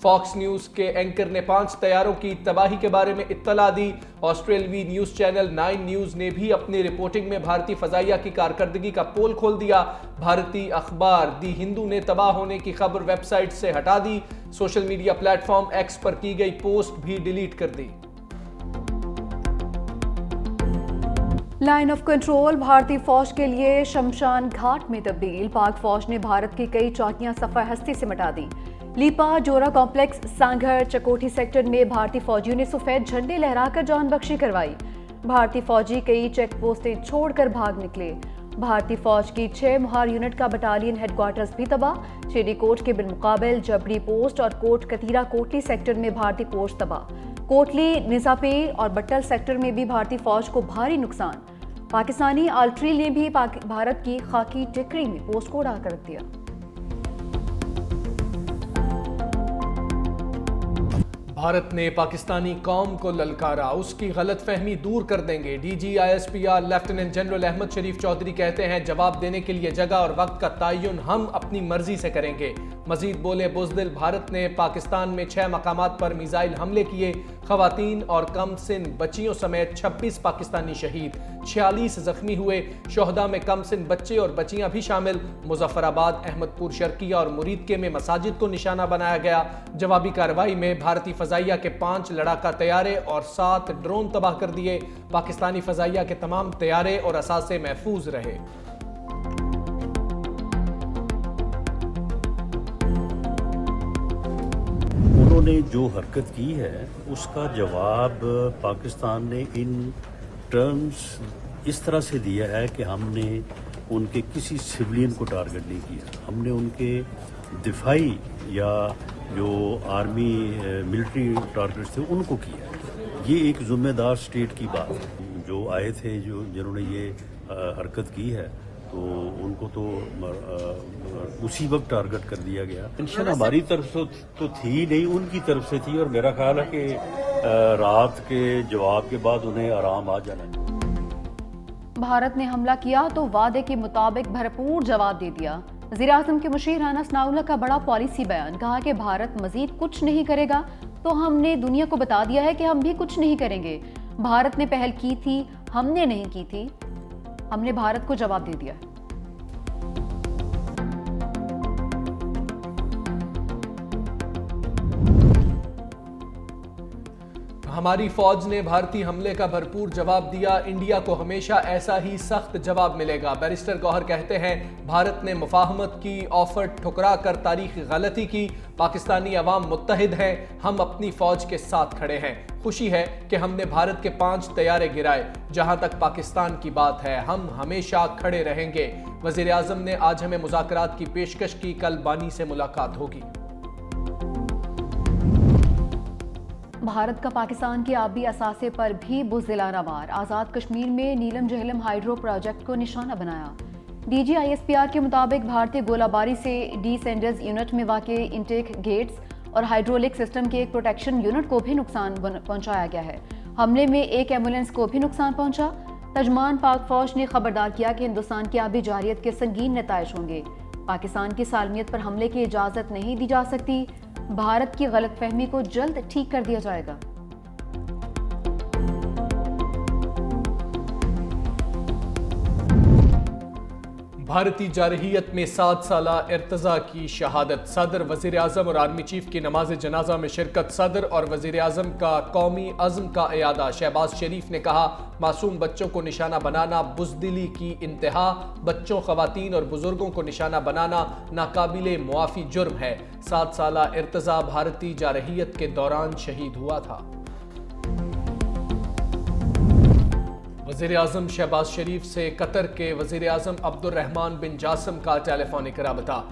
Fox news کے anchor نے 5 طیاروں کی تباہی کے بارے میں اطلاع دی۔ آسٹریلوی نیوز چینل 9 نیوز نے بھی اپنی رپورٹنگ میں بھارتی فضائیہ کی کارکردگی کا پول کھول دیا۔ بھارتی اخبار دی ہندو نے تباہ ہونے کی خبر ویب سائٹ سے ہٹا دی۔ Social media platform X پر کی گئی پوسٹ بھی ڈیلیٹ کر دی۔ لائن آف کنٹرول بھارتی فوج کے لیے شمشان گھاٹ میں تبدیل۔ پاک فوج نے بھارت کی کئی چوکیاں صفحہ ہستی سے مٹا دی۔ لیپا جورا کمپلیکس سانگھر چکوٹھی سیکٹر میں بھارتی فوجیوں نے سفید جھنڈے لہرا کر جان بخشی کروائی۔ بھارتی فوجی کئی چیک پوسٹیں چھوڑ کر بھاگ نکلے۔ بھارتی فوج کی 6 مہار یونٹ کا بٹالین ہیڈ کوارٹرز بھی تباہ۔ چیری کوٹ کے بالمقابل جبڑی پوسٹ اور کوٹ کتیرا کوٹلی سیکٹر میں بھارتی پوسٹ تباہ۔ کوٹلی نزاپیر اور بٹل سیکٹر میں بھی بھارتی فوج کو بھاری نقصان۔ پاکستانی آرٹری نے بھی بھارت کی خاکی ٹکری میں پوسٹ کو اڑا کر رکھ دیا۔ بھارت نے پاکستانی قوم کو للکارا، اس کی غلط فہمی دور کر دیں گے۔ D G I S P R lieutenant general Ahmed Sharif Chaudhry کہتے ہیں جواب دینے کے لیے جگہ اور وقت کا تعین ہم اپنی مرضی سے کریں گے۔ مزید بولے بزدل، بھارت نے پاکستان میں 6 مقامات پر میزائل حملے کیے، خواتین اور کم سن بچیوں سمیت 26 پاکستانی شہید، 46 زخمی ہوئے، شہداء میں کم سن بچے اور بچیاں بھی شامل۔ مظفر آباد، احمد پور شرقیہ اور مرید کے میں مساجد کو نشانہ بنایا گیا۔ جوابی کارروائی میں بھارتی فضائیہ کے 5 لڑاکا طیارے اور 7 ڈرون تباہ کر دیے۔ پاکستانی فضائیہ کے تمام طیارے اور اثاثے محفوظ رہے۔ انہوں نے جو حرکت کی ہے اس کا جواب پاکستان نے ان ٹرمز اس طرح سے دیا ہے کہ ہم نے ان کے کسی سویلین کو ٹارگٹ نہیں کیا، ہم نے ان کے دفاعی یا جو آرمی ملٹری ٹارگٹس تھے ان کو کیا۔ یہ ایک ذمہ دار اسٹیٹ کی بات ہے۔ جو آئے تھے جنہوں نے یہ حرکت کی ہے تو ان کو تو اسی وقت ٹارگٹ کر دیا گیا۔ ٹینشن ہماری طرف سے تو تھی نہیں، ان کی طرف سے تھی، اور میرا خیال ہے کہ رات کے جواب کے بعد انہیں آرام آ جانا ہے۔ بھارت نے حملہ کیا تو وعدے کے مطابق بھرپور جواب دے دیا۔ وزیراعظم کے مشیر رانا ثناء اللہ کا بڑا پالیسی بیان، کہا کہ بھارت مزید کچھ نہیں کرے گا تو ہم نے دنیا کو بتا دیا ہے کہ ہم بھی کچھ نہیں کریں گے۔ بھارت نے پہل کی تھی، ہم نے نہیں کی تھی، ہم نے بھارت کو جواب دے دیا ہے۔ ہماری فوج نے بھارتی حملے کا بھرپور جواب دیا، انڈیا کو ہمیشہ ایسا ہی سخت جواب ملے گا۔ بیرسٹر گوہر کہتے ہیں بھارت نے مفاہمت کی آفر ٹھکرا کر تاریخی غلطی کی، پاکستانی عوام متحد ہیں، ہم اپنی فوج کے ساتھ کھڑے ہیں۔ خوشی ہے کہ ہم نے بھارت کے 5 طیارے گرائے، جہاں تک پاکستان کی بات ہے ہم ہمیشہ کھڑے رہیں گے۔ وزیر اعظم نے آج ہمیں مذاکرات کی پیشکش کی، کل بانی سے ملاقات ہوگی۔ بھارت کا پاکستان کے آبی اثاثے پر بھی بزدلانہ وار، آزاد کشمیر میں نیلم جہلم ہائیڈرو پروجیکٹ کو نشانہ بنایا۔ D G I S P R کے مطابق بھارتی گولہ باری سے ڈی سینڈرز یونٹ میں واقع انٹیک گیٹس اور ہائیڈرولک سسٹم کے ایک پروٹیکشن یونٹ کو بھی نقصان پہنچایا گیا ہے۔ حملے میں ایک ایمبولینس کو بھی نقصان پہنچا۔ ترجمان پاک فوج نے خبردار کیا کہ ہندوستان کی آبی جارحیت کے سنگین نتائج ہوں گے، پاکستان کی سالمیت پر حملے کی اجازت نہیں دی جا سکتی، بھارت کی غلط فہمی کو جلد ٹھیک کر دیا جائے گا۔ بھارتی جارحیت میں 7 سالہ ارتضیٰ کی شہادت، صدر، وزیر اعظم اور آرمی چیف کی نماز جنازہ میں شرکت، صدر اور وزیر اعظم کا قومی عزم کا اعادہ۔ شہباز شریف نے کہا معصوم بچوں کو نشانہ بنانا بزدلی کی انتہا، بچوں، خواتین اور بزرگوں کو نشانہ بنانا ناقابل معافی جرم ہے۔ 7 سالہ ارتضیٰ بھارتی جارحیت کے دوران شہید ہوا تھا۔ وزیر اعظم شہباز شریف سے قطر کے وزیر اعظم عبد الرحمن بن جاسم کا ٹیلی فونک رابطہ۔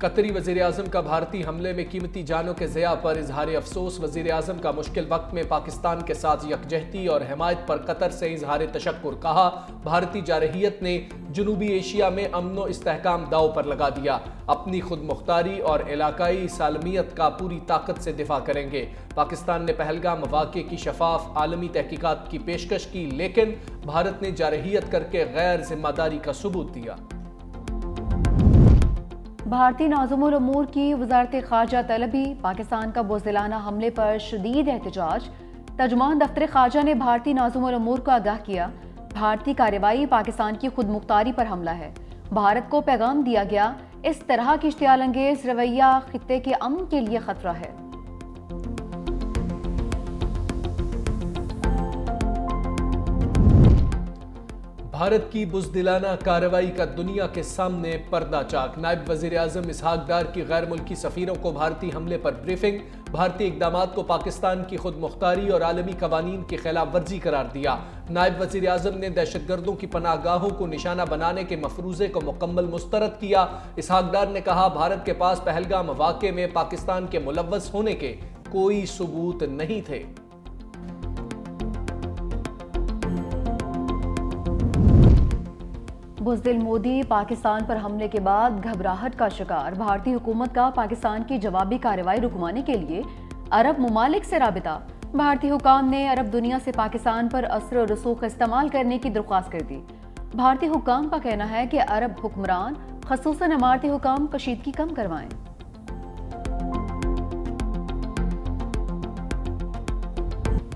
قطری وزیر اعظم کا بھارتی حملے میں قیمتی جانوں کے ضیاع پر اظہار افسوس، وزیر اعظم کا مشکل وقت میں پاکستان کے ساتھ یکجہتی اور حمایت پر قطر سے اظہار تشکر، کہا بھارتی جارحیت نے جنوبی ایشیا میں امن و استحکام داؤ پر لگا دیا، اپنی خود مختاری اور علاقائی سالمیت کا پوری طاقت سے دفاع کریں گے۔ پاکستان نے پہلگام واقعے کی شفاف عالمی تحقیقات کی پیشکش کی، لیکن بھارت نے جارحیت کر کے غیر ذمہ داری کا ثبوت دیا۔ بھارتی نازم الامور کی وزارت خارجہ طلبی، پاکستان کا بزدلانہ حملے پر شدید احتجاج۔ ترجمان دفتر خارجہ نے بھارتی نازم الامور کو آگاہ کیا، بھارتی کارروائی پاکستان کی خود مختاری پر حملہ ہے۔ بھارت کو پیغام دیا گیا، اس طرح کی اشتعال انگیز رویہ خطے کے امن کے لیے خطرہ ہے۔ بھارت کی بزدلانہ کارروائی کا دنیا کے سامنے پردہ چاک۔ نائب وزیر اعظم اسحاق ڈار کی غیر ملکی سفیروں کو بھارتی حملے پر بریفنگ۔ بھارتی اقدامات کو پاکستان کی خود مختاری اور عالمی قوانین کی خلاف ورزی قرار دیا۔ نائب وزیر اعظم نے دہشت گردوں کی پناہ گاہوں کو نشانہ بنانے کے مفروضے کو مکمل مسترد کیا۔ اسحاق ڈار نے کہا، بھارت کے پاس پہلگام واقعے میں پاکستان کے ملوث ہونے کے کوئی ثبوت نہیں تھے۔ بزدل مودی پاکستان پر حملے کے بعد گھبراہٹ کا شکار۔ بھارتی حکومت کا پاکستان کی جوابی کارروائی رکوانے کے لیے عرب ممالک سے رابطہ۔ بھارتی حکام نے عرب دنیا سے پاکستان پر اثر و رسوخ استعمال کرنے کی درخواست کر دی۔ بھارتی حکام کا کہنا ہے کہ عرب حکمران، خصوصاً اماراتی حکام، کشیدگی کم کروائیں۔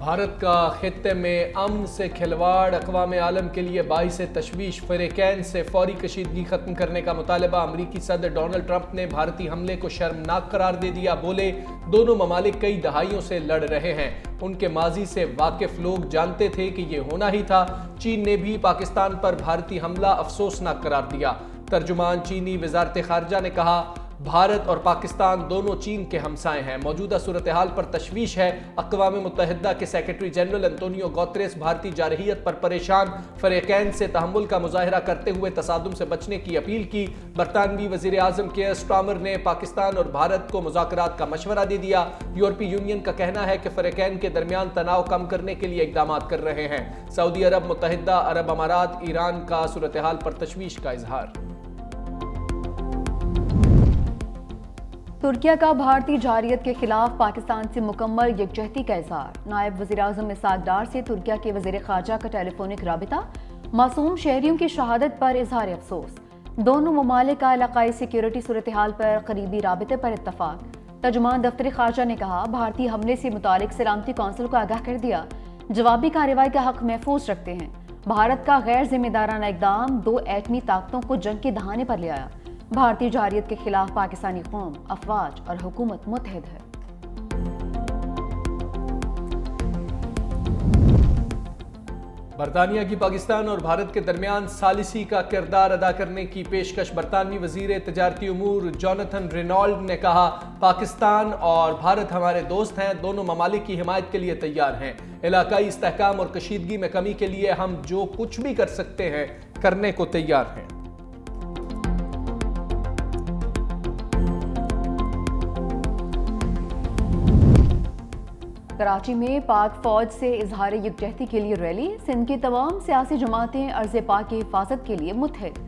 بھارت کا خطے میں امن سے کھلواڑ اقوام عالم کے لیے باعث تشویش۔ فریقین سے فوری کشیدگی ختم کرنے کا مطالبہ۔ امریکی صدر ڈونلڈ ٹرمپ نے بھارتی حملے کو شرمناک قرار دے دیا۔ بولے، دونوں ممالک کئی دہائیوں سے لڑ رہے ہیں، ان کے ماضی سے واقف لوگ جانتے تھے کہ یہ ہونا ہی تھا۔ چین نے بھی پاکستان پر بھارتی حملہ افسوسناک قرار دیا۔ ترجمان چینی وزارت خارجہ نے کہا، بھارت اور پاکستان دونوں چین کے ہمسائے ہیں۔ موجودہ صورتحال پر تشویش ہے۔ اقوام متحدہ کے سیکرٹری جنرل انتونیو گوتریس بھارتی جارحیت پر پریشان۔ فریقین سے تحمل کا مظاہرہ کرتے ہوئے تصادم سے بچنے کی اپیل کی۔ برطانوی وزیر اعظم کیئر سٹارمر نے پاکستان اور بھارت کو مذاکرات کا مشورہ دے دیا۔ یورپی یونین کا کہنا ہے کہ فریقین کے درمیان تناؤ کم کرنے کے لیے اقدامات کر رہے ہیں۔ سعودی عرب، متحدہ عرب امارات، ایران کا صورتحال پر تشویش کا اظہار۔ ترکیہ کا بھارتی جارحیت کے خلاف پاکستان سے مکمل یکجہتی کا اظہار۔ نائب وزیر اعظم اسحاق ڈار سے ترکیہ کے وزیر خارجہ کا ٹیلی فونک رابطہ۔ معصوم شہریوں کی شہادت پر اظہار افسوس۔ دونوں ممالک کا علاقائی سیکیورٹی صورتحال پر قریبی رابطے پر اتفاق۔ ترجمان دفتر خارجہ نے کہا، بھارتی حملے سے متعلق سلامتی کونسل کو آگاہ کر دیا، جوابی کارروائی کا حق محفوظ رکھتے ہیں۔ بھارت کا غیر ذمہ دارانہ اقدام دو ایٹمی طاقتوں کو جنگ کے دہانے پر لے آیا۔ بھارتی جارحیت کے خلاف پاکستانی قوم، افواج اور حکومت متحد ہے۔ برطانیہ کی پاکستان اور بھارت کے درمیان ثالثی کا کردار ادا کرنے کی پیشکش۔ برطانوی وزیر تجارتی امور جوناتھن رینالڈ نے کہا، پاکستان اور بھارت ہمارے دوست ہیں، دونوں ممالک کی حمایت کے لیے تیار ہیں۔ علاقائی استحکام اور کشیدگی میں کمی کے لیے ہم جو کچھ بھی کر سکتے ہیں کرنے کو تیار ہیں۔ کراچی میں پاک فوج سے اظہار یکجہتی کے لیے ریلی۔ سندھ کی تمام سیاسی جماعتیں ارض پاک کی حفاظت کے لیے متحد۔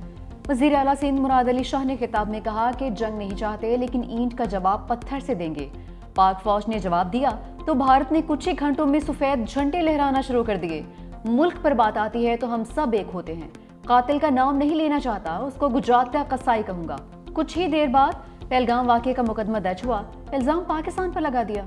وزیر اعلیٰ سندھ مراد علی شاہ نے خطاب میں کہا کہ جنگ نہیں چاہتے، لیکن اینٹ کا جواب پتھر سے دیں گے۔ پاک فوج نے جواب دیا تو بھارت نے کچھ ہی گھنٹوں میں سفید جھنڈے لہرانا شروع کر دیے۔ ملک پر بات آتی ہے تو ہم سب ایک ہوتے ہیں۔ قاتل کا نام نہیں لینا چاہتا، اس کو گجرات کا قصائی کہوں گا۔ کچھ ہی دیر بعد پہلگام واقعے کا مقدمہ درج ہوا، الزام پاکستان پر لگا دیا۔